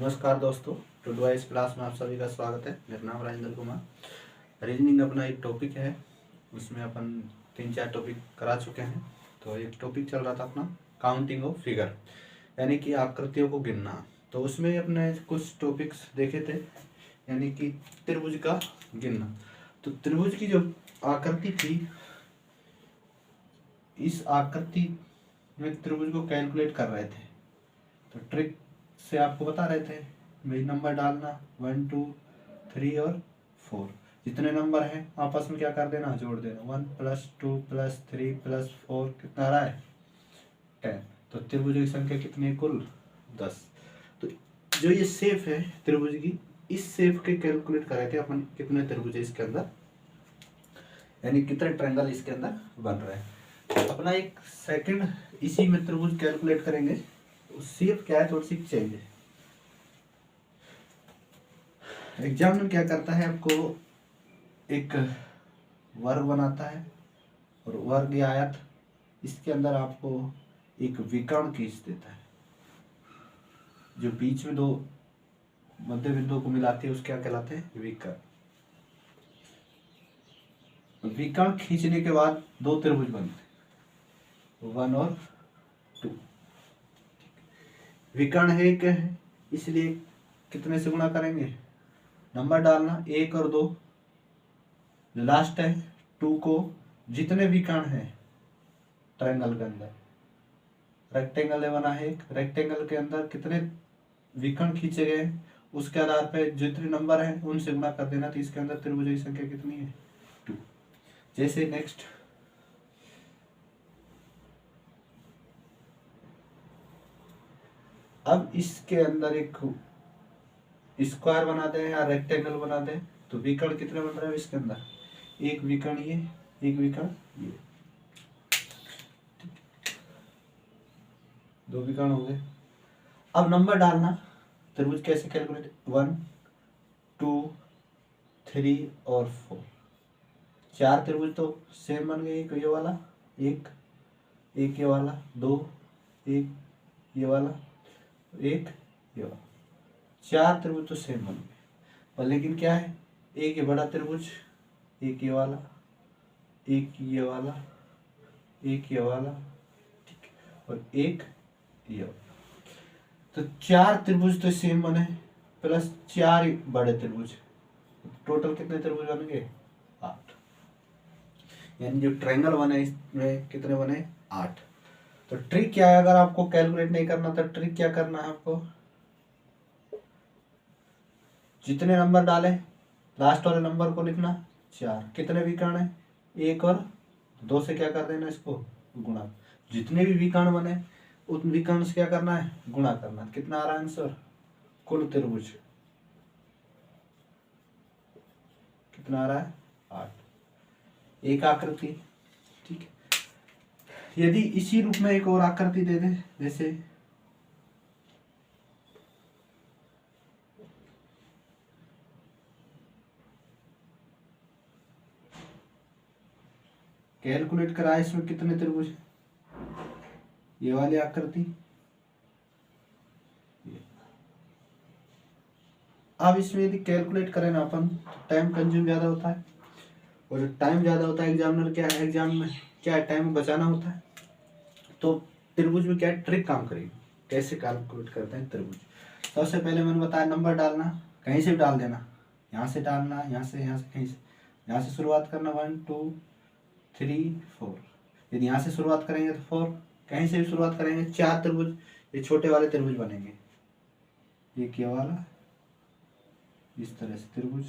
नमस्कार दोस्तों, today wise class में आप सभी का स्वागत है। मेरा नाम राजेंद्र कुमार। रीजनिंग अपना एक टॉपिक है, उसमें अपन 3-4 टॉपिक करा चुके हैं। तो एक टॉपिक चल रहा था अपना काउंटिंग ऑफ फिगर, यानी कि आकृतियों को गिनना। तो उसमें अपने कुछ टॉपिक्स देखे थे, यानी कि त्रिभुज का गिनना। तो त्रिभुज की जो आकृति थी, इस आकृति में त्रिभुज को कैलकुलेट कर रहे थे। तो ट्रिक से आपको बता रहे थे भाई नंबर डालना 1 2 3 और 4, जितने नंबर हैं आपस में क्या कर देना, जोड़ देना। 1 + 2 + 3 + 4 कितना आ रहा है 10। तो त्रिभुज की संख्या कितनी है कुल 10। तो जो ये शेप है त्रिभुज की, इस शेप के कैलकुलेट कर रहे थे अपन, कितने त्रिभुज है इसके अंदर, यानी कितने ट्रायंगल इसके अंदर बन रहे हैं। अपना एक सेकंड इसी में त्रिभुज कैलकुलेट करेंगे। शेप क्या है, थोड़ी सी चेंज है। एग्जाम में क्या करता है, आपको एक वर्ग बनाता है और वर्ग या आयत, इसके अंदर आपको एक विकर्ण खींच देता है, जो बीच में दो मध्य बिंदुओं को मिलाते हैं, उसके क्या कहलाते हैं, विकर्ण। विकर्ण खींचने के बाद दो त्रिभुज बनते हैं, 1 और 2। विकर्ण है एक है, इसलिए कितने से गुणा करेंगे, नंबर डालना 1 और 2, लास्ट है 2 को जितने विकर्ण है ट्रायंगल के अंदर, रेक्टेंगल बना है एक, रेक्टेंगल के अंदर कितने विकर्ण खींचे गए उसके आधार पर जितने नंबर है उनसे गुणा कर देना। तो इसके अंदर त्रिभुज की संख्या कितनी है 2। जैसे नेक्स्ट अब इसके अंदर एक स्क्वायर बना दें या रेक्टेंगल बना दें, तो विकर्ण कितने बन रहे हैं इसके अंदर, एक विकर्ण ये, एक विकर्ण ये, दो विकर्ण हो गए। अब नंबर डालना, त्रिभुज कैसे कैलकुलेट, 1 2 3 और 4, 4 त्रिभुज तो सेम बन गए। एक ये वाला, एक ये वाला, 2 एक ये वाला, एक ये वाला, 4 त्रिभुज तो सेम बन गए। और लेकिन क्या है, एक ये बड़ा त्रिभुज, एक ये वाला, एक ये वाला, एक ये वाला, ठीक, और एक ये वाला। तो 4 त्रिभुज तो सेम बने, प्लस 4 बड़े त्रिभुज, टोटल कितने त्रिभुज बन गए 8। यानी जो ट्रायंगल बने इसमें कितने बने 8। तो ट्रिक क्या है, अगर आपको कैलकुलेट नहीं करना तो ट्रिक क्या करना है, आपको जितने नंबर डाले लास्ट वाले नंबर को लिखना 4, कितने विकर्ण है 1 और 2 से क्या कर देना, इसको गुणा। जितने भी विकर्ण बने उन विकर्ण से क्या करना है, गुणा करना। कितना आ रहा है आंसर, कुल त्रिभुज कितना आ रहा है 8। एक आकृति, ठीक है। यदि इसी रूप में एक और आकृति दे दें, जैसे कैलकुलेट करा, इसमें कितने त्रिभुज, ये वाली आकृति। अब इसमें यदि कैलकुलेट करें ना अपन, तो टाइम कंज्यूम ज्यादा होता है, और टाइम ज्यादा होता है एग्जामिनर क्या है, एग्जाम में क्या है, टाइम बचाना होता है। तो त्रिभुज में क्या ट्रिक काम करेगी, कैसे कैलकुलेट करते हैं त्रिभुज। सबसे पहले मैंने बताया नंबर डालना, कहीं से भी डाल देना, यहाँ से डालना, यहाँ से कहीं से, यहाँ से शुरुआत करना 1 2 3 4। यदि यहाँ से शुरुआत करेंगे तो 4, कहीं से भी शुरुआत करेंगे। 4 त्रिभुज, ये छोटे वाले त्रिभुज बनेंगे, एक ये वाला इस तरह से त्रिभुज,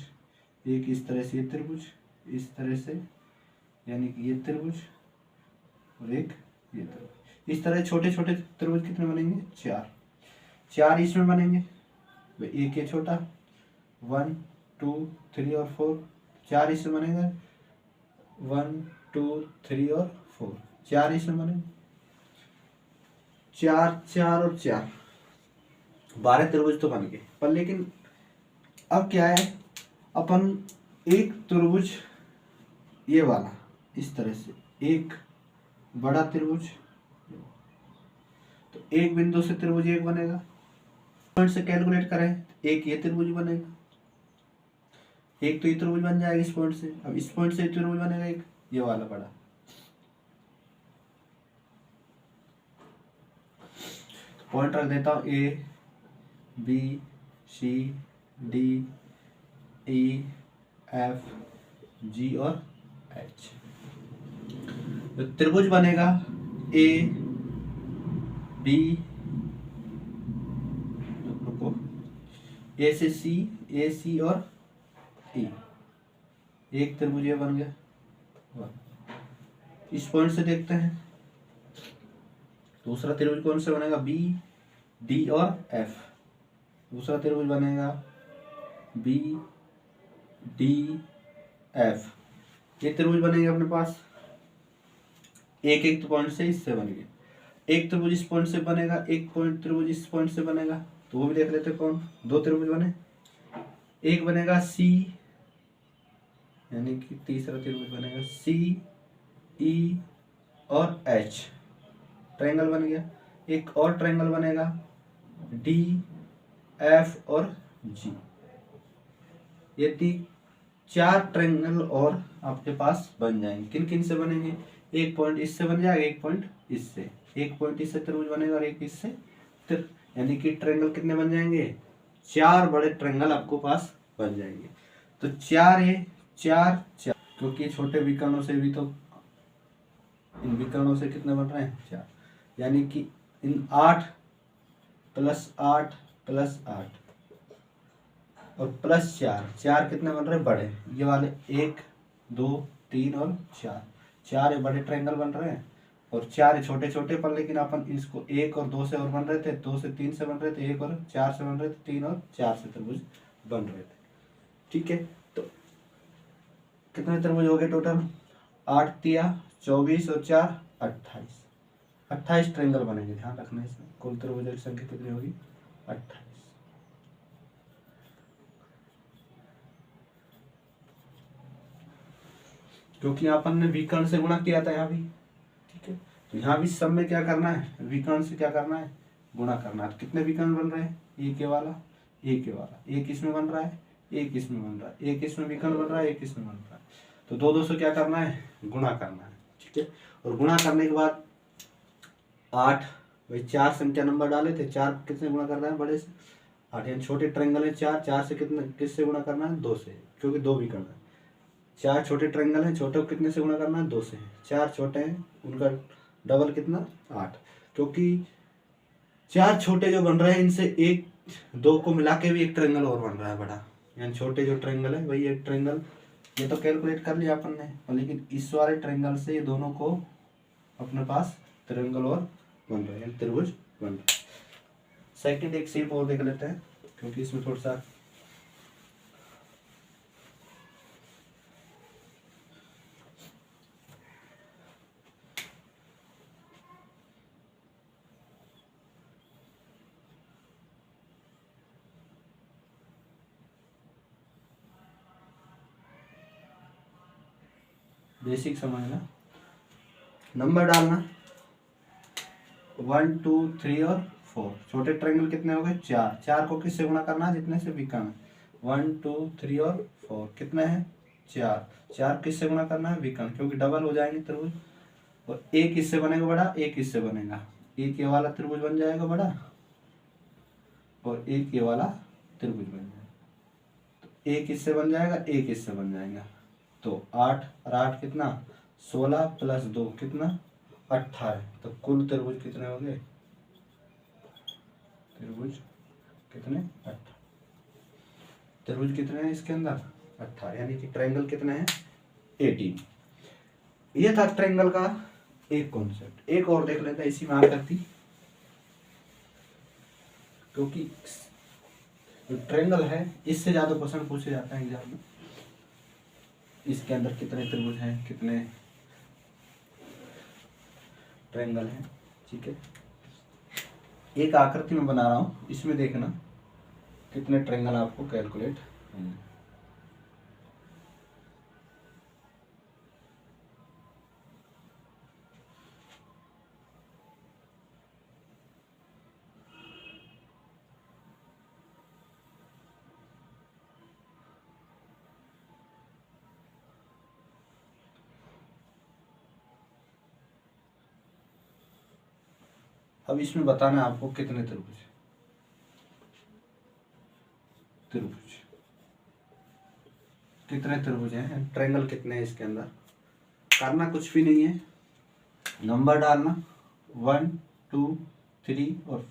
एक इस तरह से ये त्रिभुज, इस तरह से, यानी कि ये त्रिभुज, और एक ये त्रिभुज। इस तरह छोटे छोटे त्रिभुज कितने बनेंगे 4 इसमें बनेंगे। एक ये छोटा 1 2 3 और 4, 4 इसमें बनेंगे, 1 2 3 और 4, 4 इसमें बनेंगे, 4 4 और 4, 12 त्रिभुज तो बन गए। पर लेकिन अब क्या है, अपन एक त्रिभुज ये वाला इस तरह से, एक बड़ा त्रिभुज, तो एक बिंदु से त्रिभुज एक बनेगा, पॉइंट से कैलकुलेट करें, एक ये त्रिभुज बनेगा, एक तो ये त्रिभुज बन जाएगा इस पॉइंट से। अब इस पॉइंट से त्रिभुज बनेगा एक ये वाला बड़ा। पॉइंट रख देता हूँ A B C D E F G और एच। तो त्रिभुज बनेगा ए बी, रुको, ए से सी, ए सी और ई, एक त्रिभुज ये बन गया। इस पॉइंट से देखते हैं दूसरा त्रिभुज कौन सा बनेगा, बी डी और एफ। दूसरा त्रिभुज बनेगा बी डी एफ। ये त्रिभुज बनेंगे अपने पास, एक एक पॉइंट से इससे बन गए। एक त्रिभुज इस पॉइंट से बनेगा, एक पॉइंट त्रिभुज इस पॉइंट से बनेगा, तो वो भी देख लेते कौन। दो त्रिभुज बने, एक बनेगा सी, यानी कि तीसरा त्रिभुज बनेगा सी ई और एच, ट्रायंगल बन गया। एक और ट्रायंगल बनेगा डी एफ और जी। ये चार ट्रायंगल और आपके पास बन जाएंगे। किन किन से बनेंगे, एक पॉइंट इससे बन जाएगा, एक पॉइंट इससे, एक पॉइंट इससे त्रिभुज बनेगा और एक इससे, यानी कि ट्रायंगल कितने बन जाएंगे, चार बड़े ट्रायंगल आपको पास बन जाएंगे। तो चार ये चार चार, क्योंकि छोटे विकर्णों से भी तो इन विकर्णों से कितने बन रहे हैं, चार, यानी कि इन 8 + 8 + 8 और +4, चार कितने बन रहे हैं, बड़े, ये वाले 1 2 3 और 4, चार बड़े ट्रायंगल बन रहे हैं और चार छोटे छोटे पर, लेकिन अपन इसको 1 और 2 से और बन रहे थे, 2 से 3 से बन रहे थे, 1 और 4 से बन रहे थे, 3 और 4 से त्रिभुज बन रहे थे। ठीक है, तो कितने त्रिभुज हो गए टोटल, 8 × 24 और 4 28, 28 ट्रायंगल बनेंगे। ध्यान रखना इसमें कुल त्रिभुजों की संख्या कितनी होगी, 28। क्योंकि अपन ने विकर्ण से गुणा किया था यहाँ भी, ठीक है, तो यहाँ भी सब में क्या करना है, विकर्ण से क्या करना है, गुणा करना है। कितने विकर्ण बन रहे हैं, एक ये वाला, एक ये वाला, एक इसमें बन रहा है, एक इसमें बन रहा है, एक इसमें विकर्ण बन रहा है, एक इसमें बन रहा है, तो दो दो से क्या करना है, गुणा करना है। ठीक है, और गुणा करने के बाद 8, भाई 4 संख्या नंबर डाले थे, 4 कितने गुणा करना है, बड़े से 8, यानी छोटे ट्रायंगल है 4, 4 से कितने किससे गुणा करना है, 2 से, क्योंकि 2 विकर्ण है। 4 छोटे ट्रायंगल हैं, छोटे को कितने से गुणा करना है, 2 से, 4 छोटे हैं उनका डबल कितना, 8, क्योंकि 4 छोटे जो बन रहे हैं इनसे एक 2 को मिला के भी एक ट्रायंगल और बन रहा है बड़ा, यानी छोटे जो ट्रायंगल है वही एक ट्रायंगल, ये तो कैलकुलेट कर लिया अपन ने, लेकिन इस वाले ट्रायंगल से ये दोनों को अपने पास ट्रायंगल और बन रहे हैं, त्रिभुज बन रहे हैं। सेकंड एक शेप और देख लेते हैं, क्योंकि इसमें थोड़ा सा बेसिक समझना, नंबर डालना 1 2 3 और 4, छोटे ट्रायंगल कितने हो गए, 4, 4 को किससे गुणा करना है, जितने से विकर्ण, 1 2 3 और 4 कितने हैं, 4, 4 किससे गुणा करना है, विकर्ण, क्योंकि डबल हो जाएंगे त्रिभुज, और एक इससे बनेगा बड़ा, एक इससे बनेगा, एक ये वाला त्रिभुज बन जाएगा बड़ा और एक ये वाला त्रिभुज बन जाएगा, तो एक इससे बन जाएगा, एक इससे बन जाएगा, तो 8 और 8 कितना, 16 + 2 कितना, 18, तो कुल त्रिभुज कितने हो गए, त्रिभुज कितने, 18, त्रिभुज कितने हैं इसके अंदर, 18, यानी कि ट्रायंगल कितने हैं, 18। ये था ट्रायंगल का एक कॉन्सेप्ट। एक और देख लेते हैं इसी में आकृति, क्योंकि जो ट्रायंगल है इससे ज्यादा क्वेश्चन पूछे जाते हैं एग्जाम में, इसके अंदर कितने त्रिभुज हैं, कितने ट्रायंगल हैं। ठीक है, एक आकृति में बना रहा हूं, इसमें देखना कितने ट्रायंगल आपको कैलकुलेट होंगे। अब इसमें बताना है आपको कितने त्रिभुज कितने त्रिभुज हैं, ट्रायंगल कितने हैं इसके अंदर। करना कुछ भी नहीं है, नंबर डालना 1 2 3 और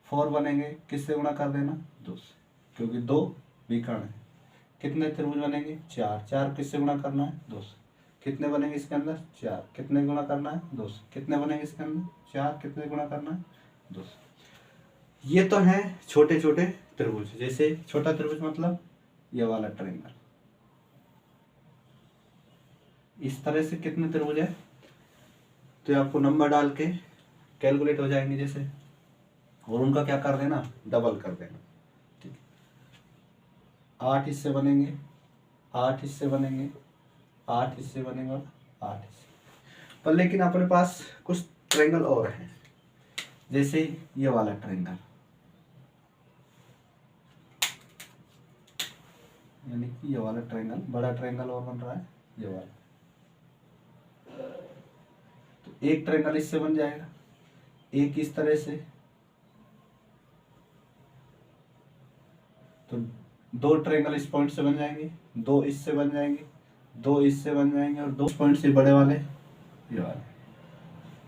4 बनेंगे, किससे गुणा कर देना 2 से, क्योंकि 2 विकर्ण है। कितने त्रिभुज बनेंगे 4 किससे गुणा करना है 2 से। कितने बनेंगे इसके अंदर 4, कितने गुणा करना है 2 से। कितने बनेंगे इसके अंदर 4, कितने गुणा करना है 2 से। ये तो है छोटे छोटे त्रिभुज। जैसे छोटा त्रिभुज मतलब ये वाला ट्रायंगल। इस तरह से कितने त्रिभुज है तो आपको नंबर डाल के कैलकुलेट हो जाएंगे जैसे, और उनका क्या कर देना डबल कर देना। ठीक, 8 हिस्से बनेंगे, 8 हिस्से बनेंगे, 8 हिस्से बनेंगे और 8 हिस्से। पर लेकिन अपने पास कुछ ट्रायंगल और हैं, जैसे ये वाला ट्रायंगल, यानी कि ये वाला ट्रायंगल, बड़ा ट्रायंगल और बन रहा है ये वाला। तो एक ट्रायंगल इससे बन जाएगा, एक इस तरह से, तो 2 ट्रायंगल इस पॉइंट से बन जाएंगे, 2 इससे बन जाएंगे, 2 इससे बन जाएंगे और 2 पॉइंट से बड़े वाले ये वाले,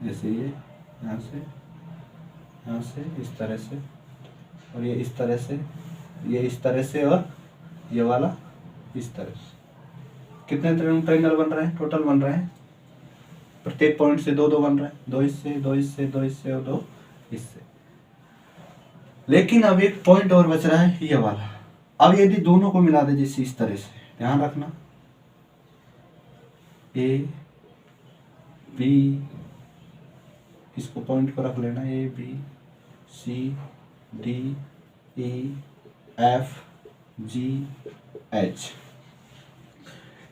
जैसे ये यहाँ से इस तरह से, और ये इस तरह से, ये इस तरह से, और ये वाला इस तरह से। कितने ट्रायंगल बन रहे हैं टोटल बन रहे हैं, प्रत्येक पॉइंट से 2 2 बन रहे हैं, 2 इससे, 2 इससे, 2 इससे और 2 इससे। लेकिन अब एक पॉइंट और बच रहा है ये वाला। अब यदि दोनों को मिला दे जैसे इस तरह से, ध्यान रखना ए बी, इसको पॉइंट को रख लेना, A B C D E F G H.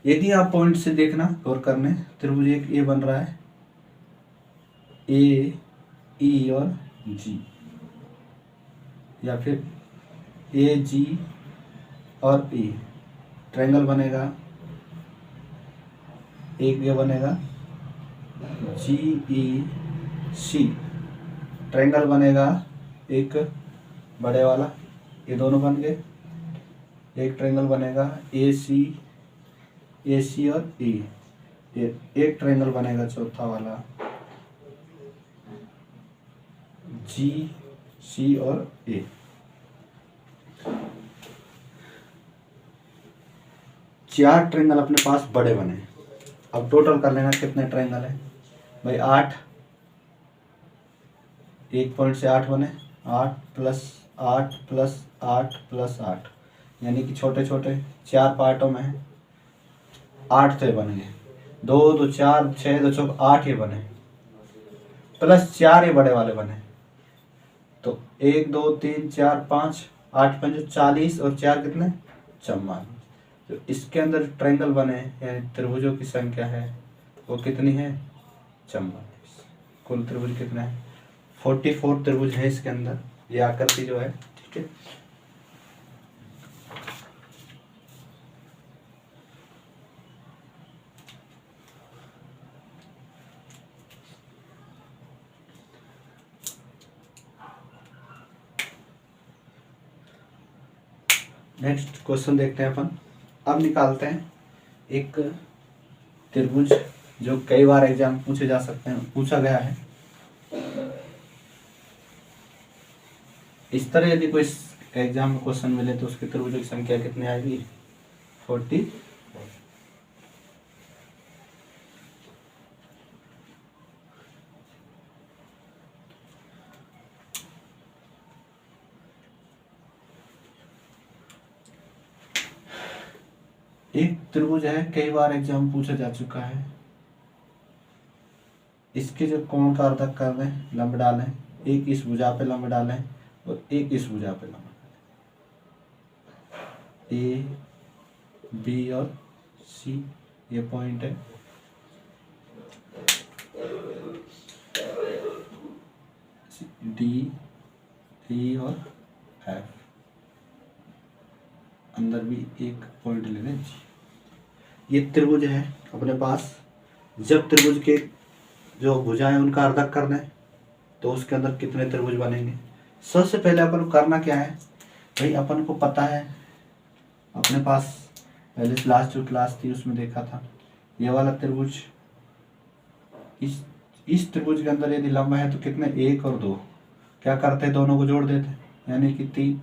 यदि आप पॉइंट से देखना गौर करने, त्रिभुज एक ए बन रहा है, ए ई और जी, या फिर ए जी और ई, ट्रायंगल बनेगा एक ये बनेगा जी ई सी, ट्रायंगल बनेगा एक बड़े वाला, ये दोनों बन गए। एक ट्रायंगल बनेगा ए सी और ई, एक ट्रायंगल बनेगा चौथा वाला जी सी और ए। चार ट्रायंगल अपने पास बड़े बने। अब टोटल कर लेना कितने ट्रायंगल है भाई, 8, एक पॉइंट से 8 बने, 8 प्लस 8 प्लस 8 प्लस 8, यानी कि छोटे छोटे 4 पार्टों में है, 8 तो बन गए, 2 2 4 6 2 4 8 ये बने, प्लस 4 ये बड़े वाले बने। तो 1 2 3 4 5 8 5 40 और 4 कितने 44। तो इसके अंदर ट्रायंगल बने यानी त्रिभुजों की संख्या है वो कितनी है 44। कुल त्रिभुज कितना है 44 त्रिभुज है इसके अंदर, ये आकृति जो है। ठीक है, नेक्स्ट क्वेश्चन देखते हैं अपन। अब निकालते हैं एक त्रिभुज जो कई बार एग्जाम पूछे जा सकते हैं, पूछा गया है। इस तरह यदि कोई एग्जाम में क्वेश्चन मिले तो उसके त्रिभुजों की संख्या कितनी आएगी 40। एक त्रिभुज है, कई बार एग्जाम पूछा जा चुका है। इसके जो कोण का अर्धक कर दें, लंब डालें, एक इस भुजा पे लंब डालें और एक इस भुजा पे लंब डालें। ए बी और सी ये पॉइंट है, डी ई और एफ, अंदर भी एक पॉइंट ले लें जी। ये त्रिभुज है अपने पास। जब त्रिभुज के जो भुजाएं उनका अर्धक कर दें तो उसके अंदर कितने त्रिभुज बनेंगे। सबसे पहले अपन को करना क्या है भाई, अपन को पता है अपने पास पहले लास्ट जो क्लास थी उसमें देखा था, ये वाला त्रिभुज इस त्रिभुज के अंदर यदि लंब है तो कितने, 1 और 2, क्या करते हैं दोनों को जोड़ देते हैं, यानी कि 3,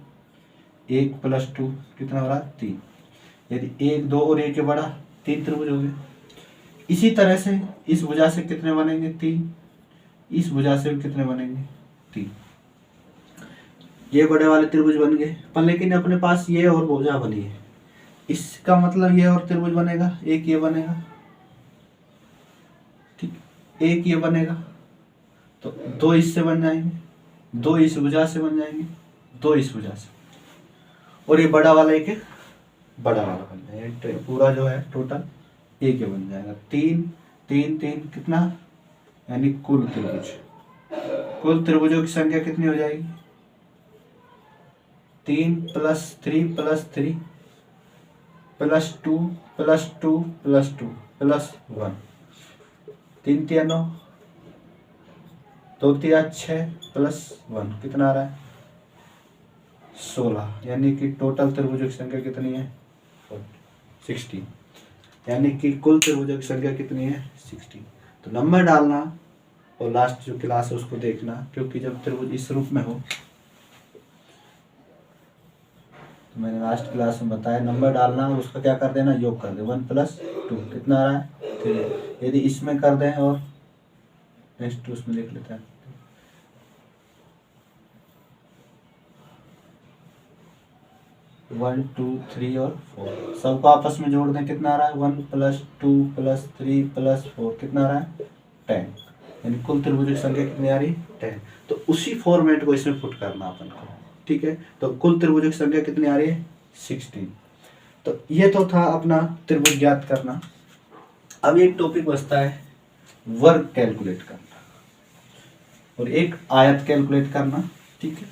1 + 2 कितना हो रहा है 3। यदि 1, 2 और 1 के बड़ा 3 त्रिभुज हो गए। इसी तरह से इस भुजा से कितने बनेंगे 3, इस भुजा से भी कितने बनेंगे 3। ये बड़े वाले त्रिभुज बन गए, पर लेकिन अपने पास ये और भुजा बनी है, इसका मतलब ये और त्रिभुज बनेगा, एक ये बनेगा, ठीक, एक ये बनेगा, तो 2 इससे बन जाएंगे, 2 इस भुजा से बन जाएंगे, 2 इस भुजा से, और ये बड़ा वाला एक बड़ा वाला बन जाएगा, पूरा जो है टोटल एक ये बन जाएगा। 3 3 3 कितना, यानी कुल त्रिभुजों की संख्या कितनी हो जाएगी, 3 + 3 + 3 + 2 + 2 + 2 + 1, 3 3 9, 2 3 6 + 1 कितना आ रहा है 16, यानी कि टोटल त्रिभुजों की संख्या कितनी है 16, यानी कि कुल त्रिभुजों की संख्या कितनी है 16। तो नंबर डालना और लास्ट जो क्लास है उसको देखना, क्योंकि जब त्रिभुज इस रूप में हो, तो मैंने लास्ट क्लास में बताया नंबर डालना और उसका क्या कर देना, योग कर दे, 1 + 2 कितना आ रहा है 3। यदि इसमें कर दें और नेक्स्ट उसमें देख लेते हैं, 1 2 3 और 4 सबको आपस में जोड़ दें, कितना आ रहा है 1 + 2 + 3 + 4 कितना आ रहा है 10, यानी कुल त्रिभुजों की संख्या कितनी आ रही 10। तो उसी फॉर्मेट को इसमें पुट करना अपन को, ठीक है। तो कुल त्रिभुजों की संख्या कितनी आ रही है 16। तो ये तो था अपना त्रिभुज ज्ञात करना। अब एक टॉपिक बचता है वर्ग कैलकुलेट करना और एक आयत कैलकुलेट करना, ठीक है।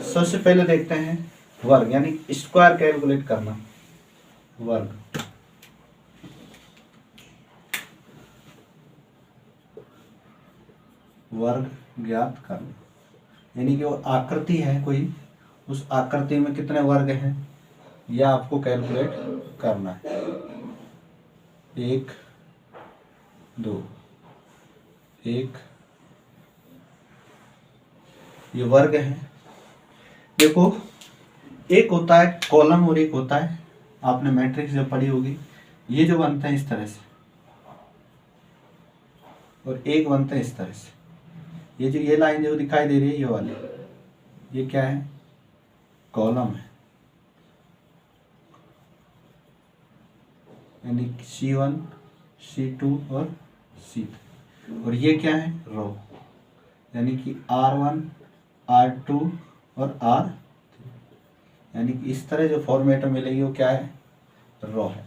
सबसे पहले देखते हैं वर्ग, यानी स्क्वायर कैलकुलेट करना, वर्ग ज्ञात करना, यानी कि वो आकृति है कोई, उस आकृति में कितने वर्ग हैं यह आपको कैलकुलेट करना है। 1 2 1, ये वर्ग है। देखो एक होता है कॉलम और एक होता है, आपने मैट्रिक्स जब पढ़ी होगी, ये जो बनते हैं इस तरह से और एक बनते हैं इस तरह से। ये जो ये लाइन जो दिखाई दे रही है ये वाली, ये क्या है कॉलम है, यानी C1 C2 और C3, और ये क्या है रो, यानी कि R1 R2 और R3, यानी कि इस तरह जो फॉर्मेट में मिलेगी वो क्या है रो है।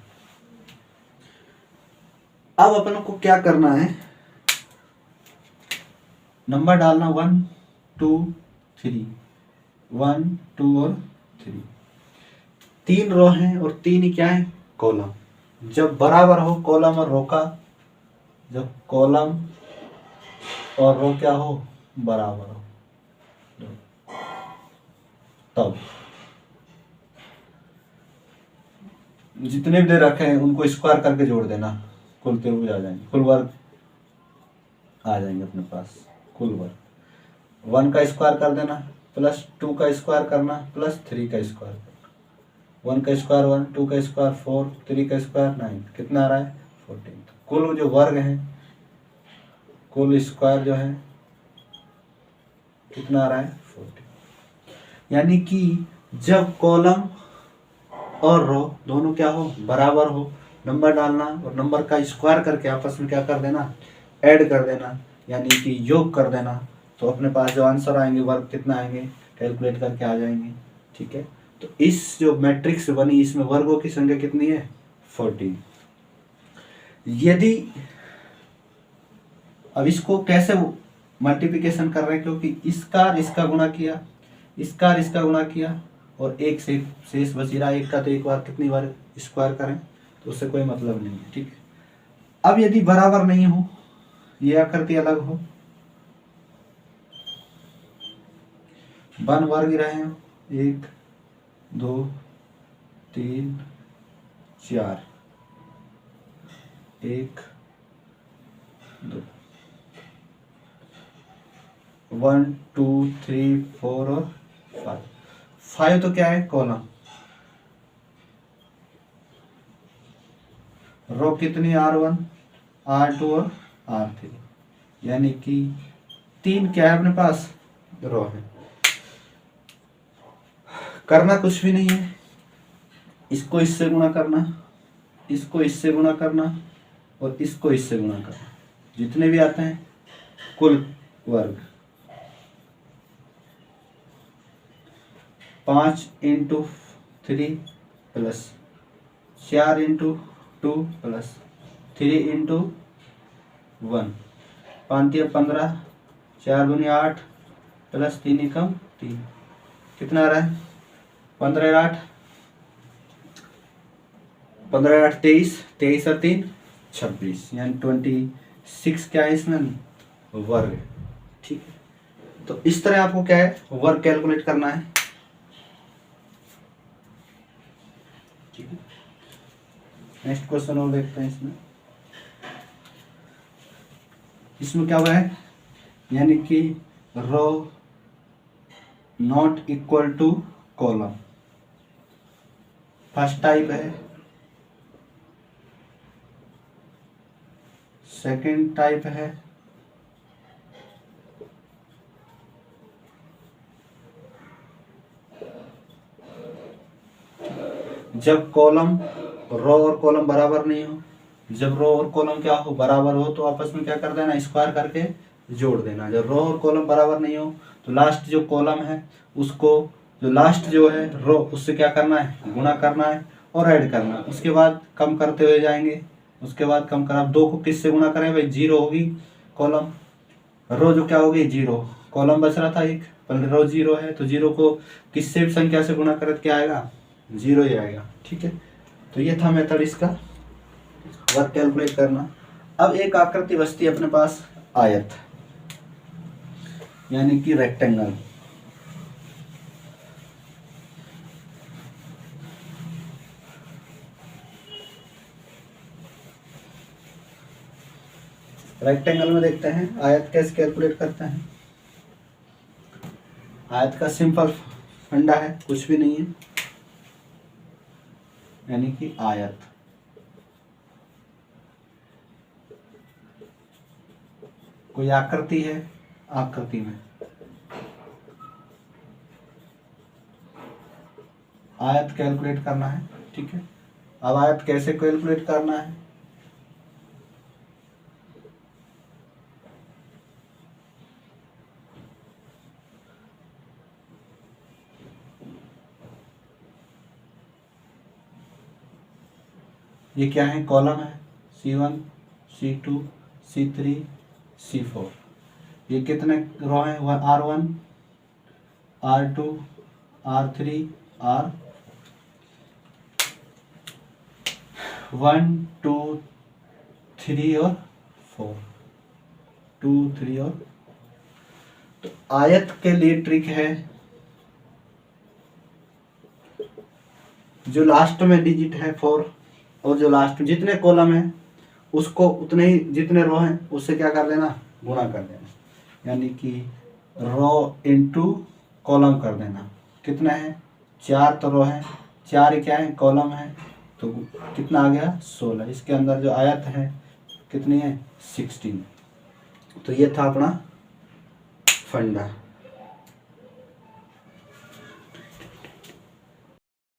अब अपन को क्या करना है, नंबर डालना 1 2 3, 1 2 और 3, 3 रो हैं और 3 ही क्या है कॉलम। जब बराबर हो कॉलम और रो का, जब कॉलम और रो क्या हो बराबर हो, तब जितने भी दे रखे हैं उनको स्क्वायर करके जोड़ देना, कुल त्रिभुज आ जाएंगे, कुल वर्ग आ जाएंगे अपने पास। कुल वर्ग 1 का स्क्वायर कर देना, प्लस 2 का स्क्वायर करना, प्लस 3 का स्क्वायर करना, 1 का स्क्वायर 1, 2 का स्क्वायर 4, 3 का स्क्वायर 9, कितना आ रहा है 14। कुल जो वर्ग है, कुल स्क्वायर जो है कितना आ रहा है 14। यानी कि जब कॉलम और रो दोनों क्या हो बराबर हो, नंबर डालना और नंबर का स्क्वायर करके आपस में क्या कर देना ऐड कर देना, यानी कि योग कर देना, तो अपने पास जो आंसर आएंगे वर्ग कितना आएंगे कैलकुलेट करके आ जाएंगे, ठीक है। तो इस जो मैट्रिक्स बनी इसमें वर्गों की संख्या कितनी है 14। यदि अब इसको कैसे मल्टीप्लिकेशन कर रहे हैं, क्योंकि इसका गुणा किया, इसका गुणा किया और एक से शेष बच रहा एक का, तो एक बार कितनी बार स्क्वायर करें तो उससे कोई मतलब नहीं है, ठीक है। अब यदि बराबर नहीं हो, ये आकृति अलग हो, 1 वर्ग रहे हैं, 1 2 3 4, 1 2 1 2 3 4 और 5। 5 तो क्या है, कॉलम। रो कितनी, R1 R2 और R3, यानी कि 3 क्या है अपने पास, रो है। करना कुछ भी नहीं है, इसको इससे गुणा करना, इसको इससे गुणा करना और इसको इससे गुणा करना, जितने भी आते हैं कुल वर्ग। 5 × 3 प्लस 4 × 2 प्लस 3 × 1, 5 × 15, 4 दूनी 8 प्लस 3 एकम 3, कितना आ रहा है, 15 8 15 8 23, 23 और 3 26, यानी 26 क्या है इसमें, वर्ग। ठीक है, तो इस तरह आपको क्या है, वर्ग कैलकुलेट करना है। ठीक है, नेक्स्ट क्वेश्चन और देखते हैं। इसमें क्या हुआ है, यानी कि row not equal to column, first type है। सेकंड टाइप है, जब कॉलम रो और कॉलम बराबर नहीं हो। जब रो और कॉलम क्या हो, बराबर हो, तो आपस में क्या कर देना, स्क्वायर करके जोड़ देना। जब रो और कॉलम बराबर नहीं हो तो लास्ट जो कॉलम है उसको, जो लास्ट जो है रो, उससे क्या करना है, गुणा करना है और ऐड करना। उसके बाद कम करते हुए जाएंगे, उसके बाद कम कर। अब 2 को किससे गुणा करें भाई, 0 होगी कॉलम, रो जो क्या होगी 0, कॉलम बच रहा था एक, पर रो 0 है, तो 0 को किससे भी संख्या से गुणा करें क्या आएगा, 0 ही आएगा। ठीक है, तो ये था मेथड इसका वर्क कैलकुलेट करना। अब एक आकृति बचती है अपने पास, आयत, यानी कि रेक्टेंगल। रेक्टेंगल में देखते हैं आयत कैसे कैलकुलेट करते हैं। आयत का सिंपल फंडा है, कुछ भी नहीं है, यानी कि आयत, कोई आकृति है, आकृति में आयत कैलकुलेट करना है। ठीक है, अब आयत कैसे कैलकुलेट करना है, ये क्या है, कॉलम है, C1 C2 C3 C4। ये कितने रो हैं, R1 R2 R3 R1 2 3 और 4, 2 3 और। तो आयत के लिए ट्रिक है, जो लास्ट में डिजिट है 4, और जो लास्ट में जितने कॉलम है उसको उतने ही, जितने रो हैं उससे क्या कर देना, गुणा कर देना, यानी कि रो इनटू कॉलम कर देना। कितना है, 4 तो रो है, 4 क्या है, कॉलम है, तो कितना आ गया, 16। इसके अंदर जो आयत है कितनी है, 16। तो ये था अपना फंडा।